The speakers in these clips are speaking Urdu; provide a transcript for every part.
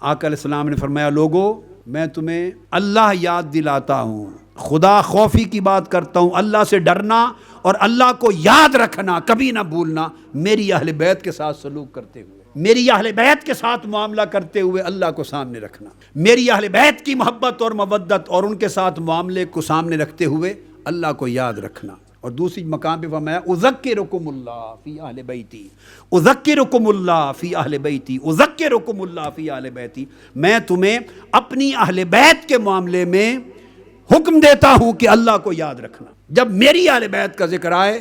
آقا علیہ السلام نے فرمایا لوگو میں تمہیں اللہ یاد دلاتا ہوں، خدا خوفی کی بات کرتا ہوں، اللہ سے ڈرنا اور اللہ کو یاد رکھنا، کبھی نہ بھولنا، میری اہل بیت کے ساتھ سلوک کرتے ہوئے، میری اہل بیت کے ساتھ معاملہ کرتے ہوئے اللہ کو سامنے رکھنا، میری اہل بیت کی محبت اور مودت اور ان کے ساتھ معاملے کو سامنے رکھتے ہوئے اللہ کو یاد رکھنا۔ اور دوسری مقام پہ فرمایا اذکرکم اللہ فی اہل بیتی، اذکرکم اللہ فی اہل بیتی، اذکرکم اللہ فی اہل بیتی، میں تمہیں اپنی اہل بیت کے معاملے میں حکم دیتا ہوں کہ اللہ کو یاد رکھنا۔ جب میری اہل بیت کا ذکر آئے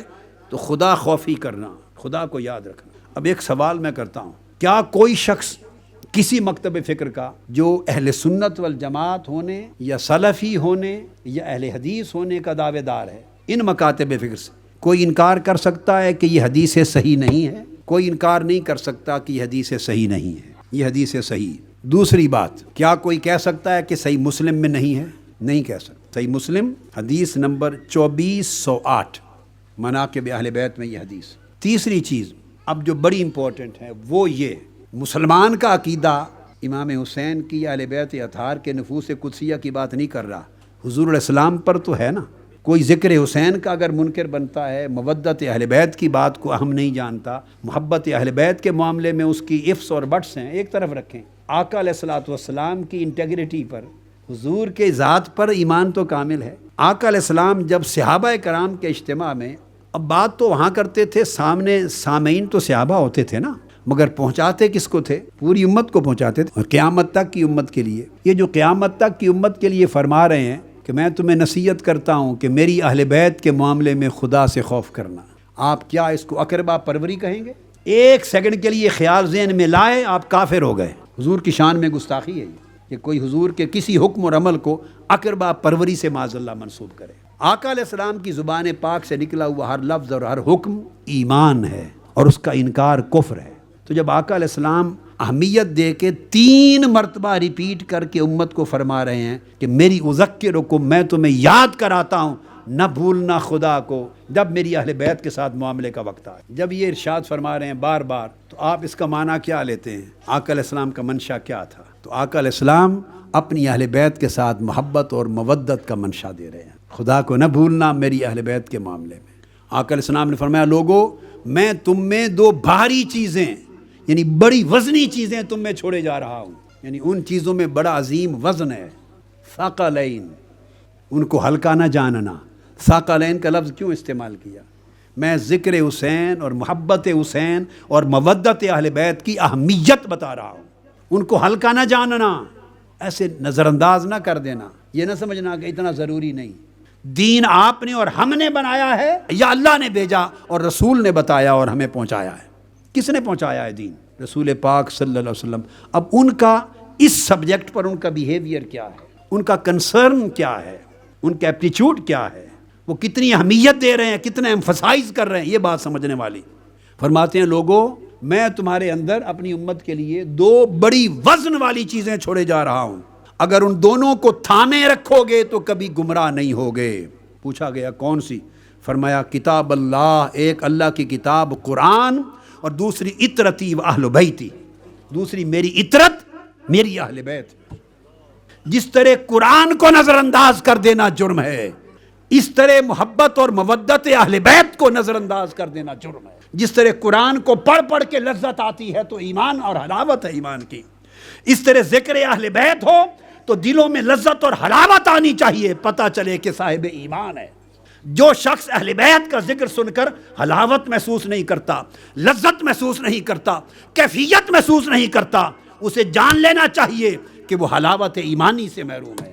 تو خدا خوفی کرنا، خدا کو یاد رکھنا۔ اب ایک سوال میں کرتا ہوں، کیا کوئی شخص کسی مکتب فکر کا جو اہل سنت والجماعت ہونے یا سلفی ہونے یا اہل حدیث ہونے کا دعوے دار ہے، ان مکاتب فکر سے کوئی انکار کر سکتا ہے کہ یہ حدیث صحیح نہیں ہے؟ کوئی انکار نہیں کر سکتا کہ یہ حدیث صحیح نہیں ہے، یہ حدیث صحیح۔ دوسری بات، کیا کوئی کہہ سکتا ہے کہ صحیح مسلم میں نہیں ہے؟ نہیں کہہ سکتا۔ صحیح مسلم حدیث نمبر 2408 مناقب اہل بیت میں یہ حدیث۔ تیسری چیز اب جو بڑی امپورٹنٹ ہے وہ یہ، مسلمان کا عقیدہ امام حسین کی اہل بیت اطہار کے نفوس قدسیہ کی بات نہیں کر رہا، حضور علیہ السلام پر تو ہے نا۔ کوئی ذکر حسین کا اگر منکر بنتا ہے، مودت اہل بیت کی بات کو اہم نہیں جانتا، محبت اہل بیت کے معاملے میں اس کی افس اور بٹس ہیں، ایک طرف رکھیں۔ آقا علیہ الصلوۃ والسلام کی انٹیگریٹی پر، حضور کے ذات پر ایمان تو کامل ہے۔ آقا علیہ السلام جب صحابہ کرام کے اجتماع میں، اب بات تو وہاں کرتے تھے، سامنے سامعین تو صحابہ ہوتے تھے نا، مگر پہنچاتے کس کو تھے؟ پوری امت کو پہنچاتے تھے، اور قیامت تک کی امت کے لیے۔ یہ جو قیامت تک کی امت کے لیے فرما رہے ہیں کہ میں تمہیں نصیحت کرتا ہوں کہ میری اہل بیت کے معاملے میں خدا سے خوف کرنا، آپ کیا اس کو اقربا پروری کہیں گے؟ ایک سیکنڈ کے لیے خیال ذہن میں لائے آپ کافر ہو گئے۔ حضور کی شان میں گستاخی ہے یہ کہ کوئی حضور کے کسی حکم اور عمل کو اقربا پروری سے معاذ اللہ منسوب کرے۔ آقا علیہ السلام کی زبان پاک سے نکلا ہوا ہر لفظ اور ہر حکم ایمان ہے، اور اس کا انکار کفر ہے۔ تو جب آقا علیہ السلام اہمیت دے کے 3 مرتبہ ریپیٹ کر کے امت کو فرما رہے ہیں کہ میری اذکرکم، میں تمہیں یاد کراتا ہوں، نہ بھولنا خدا کو جب میری اہل بیت کے ساتھ معاملے کا وقت آئے۔ جب یہ ارشاد فرما رہے ہیں بار بار، تو آپ اس کا معنی کیا لیتے ہیں؟ آقا علیہ السلام کا منشا کیا تھا؟ تو آقا علیہ السلام اپنی اہل بیت کے ساتھ محبت اور مودت کا منشا دے رہے ہیں، خدا کو نہ بھولنا میری اہل بیت کے معاملے میں۔ آقا علیہ السلام نے فرمایا لوگو میں تم میں 2 بھاری چیزیں، یعنی بڑی وزنی چیزیں تم میں چھوڑے جا رہا ہوں، یعنی ان چیزوں میں بڑا عظیم وزن ہے۔ ثقلین، ان کو ہلکا نہ جاننا۔ ثقلین کا لفظ کیوں استعمال کیا؟ میں ذکر حسین اور محبت حسین اور مودت اہل بیت کی اہمیت بتا رہا ہوں، ان کو ہلکا نہ جاننا، ایسے نظر انداز نہ کر دینا، یہ نہ سمجھنا کہ اتنا ضروری نہیں۔ دین آپ نے اور ہم نے بنایا ہے یا اللہ نے بھیجا اور رسول نے بتایا اور ہمیں پہنچایا ہے؟ کس نے پہنچایا ہے دین؟ رسول پاک صلی اللہ علیہ وسلم۔ اب ان کا اس سبجیکٹ پر ان کا بیہیویئر کیا ہے، ان کا کنسرن کیا ہے، ان کا ایپٹیچیوڈ کیا ہے، وہ کتنی اہمیت دے رہے ہیں، کتنا ایمفسائز کر رہے ہیں، یہ بات سمجھنے والی۔ فرماتے ہیں لوگوں میں تمہارے اندر اپنی امت کے لیے 2 بڑی وزن والی چیزیں چھوڑے جا رہا ہوں، اگر ان دونوں کو تھامے رکھو گے تو کبھی گمراہ نہیں ہوگے۔ پوچھا گیا کون سی؟ فرمایا کتاب اللہ، ایک اللہ کی کتاب قرآن، اور دوسری اطرتی و اہل بیتی، دوسری میری اطرت، میری اہل بیت۔ جس طرح قرآن کو نظر انداز کر دینا جرم ہے، اس طرح محبت اور مودت اہل بیت کو نظر انداز کر دینا جرم ہے۔ جس طرح قرآن کو پڑھ کے لذت آتی ہے تو ایمان اور حلاوت ہے ایمان کی، اس طرح ذکر اہل بیت ہو تو دلوں میں لذت اور حلاوت آنی چاہیے، پتہ چلے کہ صاحب ایمان ہے۔ جو شخص اہل بیت کا ذکر سن کر حلاوت محسوس نہیں کرتا، لذت محسوس نہیں کرتا، کیفیت محسوس نہیں کرتا، اسے جان لینا چاہیے کہ وہ حلاوت ایمانی سے محروم ہے۔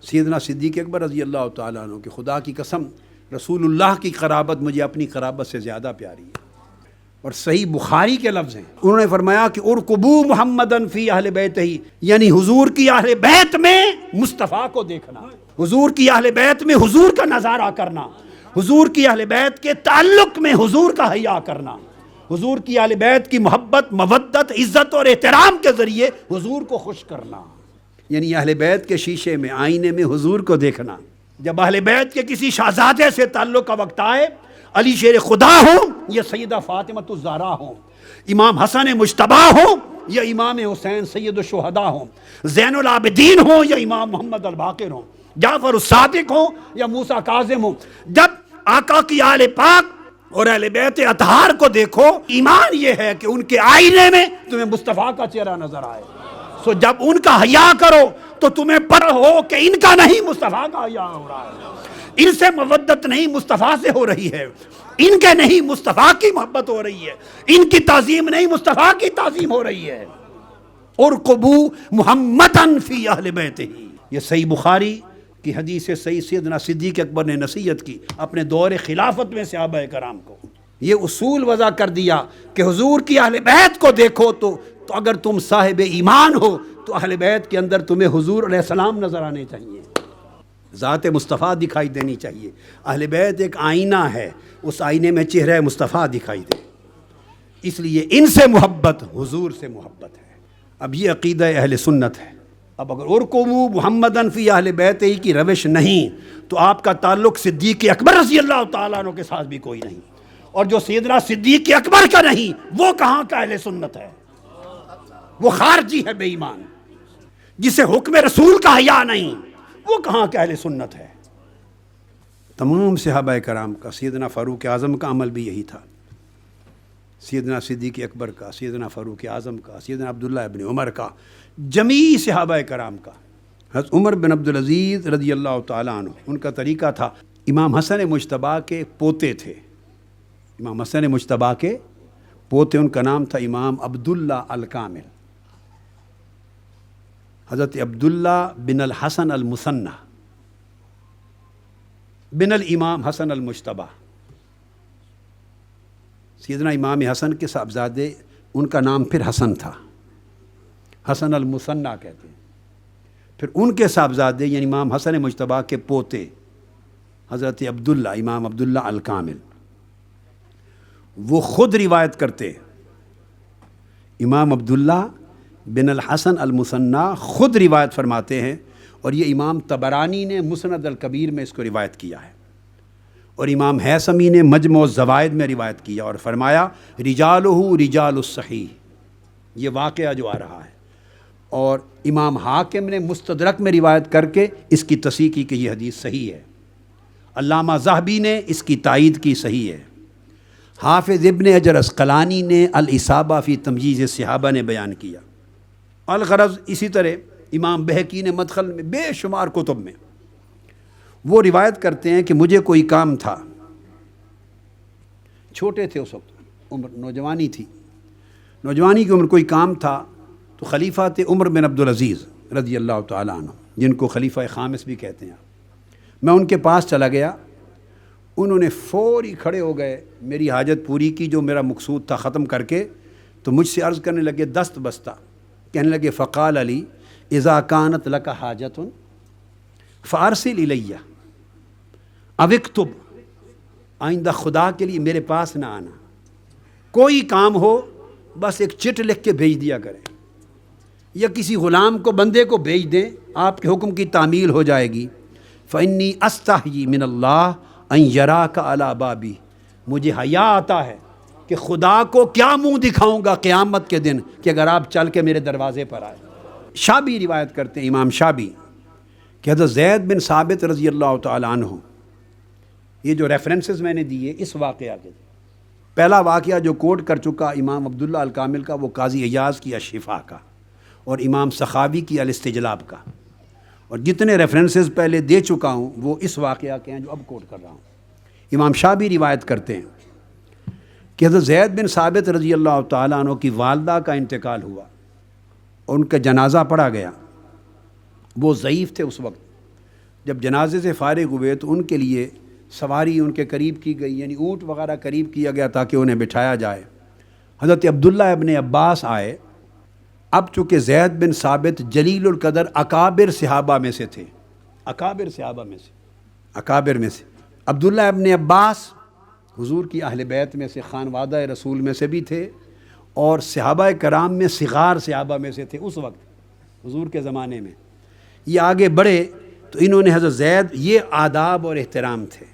سیدنا صدیق اکبر رضی اللہ تعالیٰ عنہ کہ خدا کی قسم رسول اللہ کی قرابت مجھے اپنی قرابت سے زیادہ پیاری ہے، اور صحیح بخاری کے لفظ ہیں، انہوں نے فرمایا کہ ارقبوا محمدً فی اہل بیتہ، یعنی حضور کی اہل بیت میں مصطفیٰ کو دیکھنا، حضور کی اہل بیت میں حضور کا نظارہ کرنا، حضور کی اہل بیت کے تعلق میں حضور کا حیا کرنا، حضور کی اہل بیت کی محبت، مودت، عزت اور احترام کے ذریعے حضور کو خوش کرنا، یعنی اہل بیت کے شیشے میں، آئینے میں حضور کو دیکھنا۔ جب اہل بیت کے کسی شہزادے سے تعلق کا وقت آئے، علی شیر خدا ہوں یا سیدہ فاطمہ الزہرا ہوں، امام حسن مجتبیٰ ہوں یا امام حسین سید الشہداء ہوں، زین العابدین ہوں یا امام محمد الباقر ہوں، جعفر الصادق ہوں یا موسیٰ کاظم ہوں، جب آقا کی آل پاک اور اہل بیت اطہار کو دیکھو، ایمان یہ ہے کہ ان کے آئینے میں تمہیں مصطفیٰ کا چہرہ نظر آئے. سو جب ان کا حیا کرو تو تمہیں پتہ ہو کہ ان کا نہیں مصطفیٰ کا حیا ہو رہا ہے، ان سے مودت نہیں مصطفیٰ سے ہو رہی ہے، ان کے نہیں مصطفیٰ کی محبت ہو رہی ہے، ان کی تعظیم نہیں مصطفیٰ کی تعظیم ہو رہی ہے. ارقبوا محمدًا فی اہل بیتہ، یہ صحیح بخاری کی حدیث سے صحیح سیدنا صدیق اکبر نے نصیحت کی اپنے دور خلافت میں صحابہ کرام کو. یہ اصول وضع کر دیا کہ حضور کی اہل بیت کو دیکھو تو اگر تم صاحب ایمان ہو تو اہل بیت کے اندر تمہیں حضور علیہ السلام نظر آنے چاہیے، ذات مصطفیٰ دکھائی دینی چاہیے. اہل بیت ایک آئینہ ہے، اس آئینے میں چہرہ مصطفیٰ دکھائی دے، اس لیے ان سے محبت حضور سے محبت ہے. اب یہ عقیدہ اہل سنت ہے. اب اگر ارقبوا محمدًا فی اہل بیتہ کی روش نہیں تو آپ کا تعلق صدیق اکبر رضی اللہ تعالیٰ عنہ کے ساتھ بھی کوئی نہیں، اور جو سیدنا صدیق اکبر کا نہیں وہ کہاں کا اہل سنت ہے؟ وہ خارجی ہے، بے ایمان، جسے حکم رسول کا حیا نہیں، وہ کہاں کا اہل سنت ہے؟ تمام صحابہ کرام کا، سیدنا فاروق اعظم کا عمل بھی یہی تھا، سیدنا صدیق اکبر کا، سیدنا فاروق اعظم کا، سیدنا عبداللہ ابن عمر کا، جمیع صحابہ کرام کا. حضرت عمر بن عبدالعزیز رضی اللہ تعالیٰ عنہ، ان کا طریقہ تھا، امام حسن مجتبیٰ کے پوتے تھے، امام حسن مجتبیٰ کے پوتے، ان کا نام تھا امام عبداللہ الکامل، حضرت عبداللہ بن الحسن المثنى بن الامام حسن المجتبیٰ. سیدنا امام حسن کے صاحبزادے، ان کا نام پھر حسن تھا، حسن المثنى کہتے ہیں. پھر ان کے صاحبزادے یعنی امام حسن مجتبیٰ کے پوتے حضرت عبداللہ، امام عبداللہ الکامل، وہ خود روایت کرتے، امام عبداللہ بن الحسن المثنى خود روایت فرماتے ہیں، اور یہ امام طبرانی نے مسند الکبیر میں اس کو روایت کیا ہے، اور امام ہیثمی نے مجموع الزوائد میں روایت کیا اور فرمایا رجالہ رجال الصحیح، یہ واقعہ جو آ رہا ہے. اور امام حاکم نے مستدرک میں روایت کر کے اس کی تصحیح کی کہ یہ حدیث صحیح ہے. علامہ ذہبی نے اس کی تائید کی، صحیح ہے. حافظ ابن حجر عسقلانی نے الاصابہ فی تمجیز الصحابہ نے بیان کیا. الغرض اسی طرح امام بہقی نے مدخل میں بے شمار کتب میں وہ روایت کرتے ہیں کہ مجھے کوئی کام تھا، چھوٹے تھے اس وقت، عمر نوجوانی تھی، نوجوانی کی عمر، کوئی کام تھا تو خلیفہ تھے عمر بن عبدالعزیز رضی اللہ تعالیٰ عنہ، جن کو خلیفہ خامس بھی کہتے ہیں. میں ان کے پاس چلا گیا، انہوں نے فوری کھڑے ہو گئے، میری حاجت پوری کی جو میرا مقصود تھا ختم کر کے، تو مجھ سے عرض کرنے لگے دست بستہ، کہنے لگے فقال علی اذا کانت لک حاجت فارسل الیہ او اکتب، آئندہ خدا کے لیے میرے پاس نہ آنا، کوئی کام ہو بس ایک چٹ لکھ کے بھیج دیا کریں، یا کسی غلام کو، بندے کو بھیج دیں، آپ کے حکم کی تعمیل ہو جائے گی. فإنی استحیی من اللہ ان یراک علی بابی، مجھے حیا آتا ہے کہ خدا کو کیا منہ دکھاؤں گا قیامت کے دن کہ اگر آپ چل کے میرے دروازے پر آئے. شابی روایت کرتے ہیں، امام شابی، کہ حضرت زید بن ثابت رضی اللہ تعالیٰ عنہ، یہ جو ریفرنسز میں نے دیے اس واقعہ کے، پہلا واقعہ جو کوٹ کر چکا امام عبداللہ الکامل کا وہ قاضی ایاز کی الشفا کا، اور امام سخاوی کی الاستجلاب کا، اور جتنے ریفرنسز پہلے دے چکا ہوں وہ اس واقعہ کے ہیں جو اب کوٹ کر رہا ہوں. امام شابی روایت کرتے ہیں کہ حضرت زید بن ثابت رضی اللہ تعالیٰ عنہ کی والدہ کا انتقال ہوا، اور ان کا جنازہ پڑھا گیا. وہ ضعیف تھے اس وقت. جب جنازے سے فارغ ہوئے تو ان کے لیے سواری ان کے قریب کی گئی، یعنی اونٹ وغیرہ قریب کیا گیا تاکہ انہیں بٹھایا جائے. حضرت عبداللہ ابن عباس آئے. اب چونکہ زید بن ثابت جلیل القدر اکابر صحابہ میں سے تھے، اکابر صحابہ میں سے، اکابر میں سے، عبداللہ ابن عباس حضور کی اہل بیت میں سے، خانوادہ رسول میں سے بھی تھے، اور صحابہ کرام میں صغار صحابہ میں سے تھے اس وقت حضور کے زمانے میں. یہ آگے بڑھے تو انہوں نے حضرت زید، یہ آداب اور احترام تھے،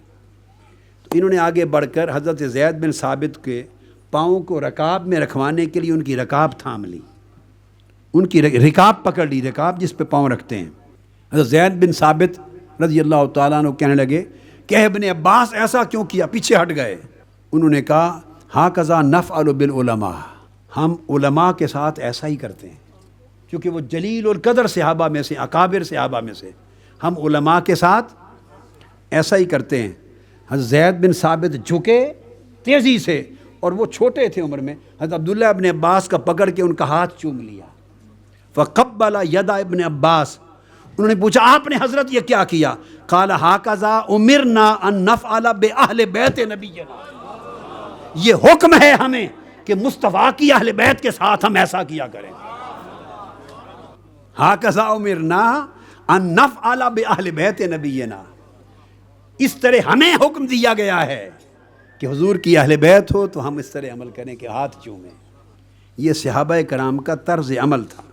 تو انہوں نے آگے بڑھ کر حضرت زید بن ثابت کے پاؤں کو رکاب میں رکھوانے کے لیے ان کی رکاب تھام لی. ان کی رکاب پکڑ لی، رکاب جس پہ پاؤں رکھتے ہیں. حضرت زید بن ثابت رضی اللہ تعالیٰ عنہ کہنے لگے کہ ابن عباس ایسا کیوں کیا، پیچھے ہٹ گئے. انہوں نے کہا ہاکذا نفعل بالعلماء، ہم علماء کے ساتھ ایسا ہی کرتے ہیں، کیونکہ وہ جلیل القدر صحابہ میں سے، اکابر صحابہ میں سے، ہم علماء کے ساتھ ایسا ہی کرتے ہیں. حضرت زید بن ثابت جھکے تیزی سے، اور وہ چھوٹے تھے عمر میں. حضرت عبداللہ ابن عباس کا پکڑ کے ان کا ہاتھ چوم لیا. فقبل ید ابن عباس، انہوں نے پوچھا آپ نے حضرت یہ کیا کیا؟ قال ہاکذا امرنا ان نفعل باہل بیت نبینا، یہ حکم ہے ہمیں کہ مصطفیٰ کی اہل بیت کے ساتھ ہم ایسا کیا کریں. ہاکذا امرنا ان نفعل باہل بیت نبینا، اس طرح ہمیں حکم دیا گیا ہے کہ حضور کی اہل بیت ہو تو ہم اس طرح عمل کریں کہ ہاتھ چومیں. یہ صحابہ کرام کا طرز عمل تھا.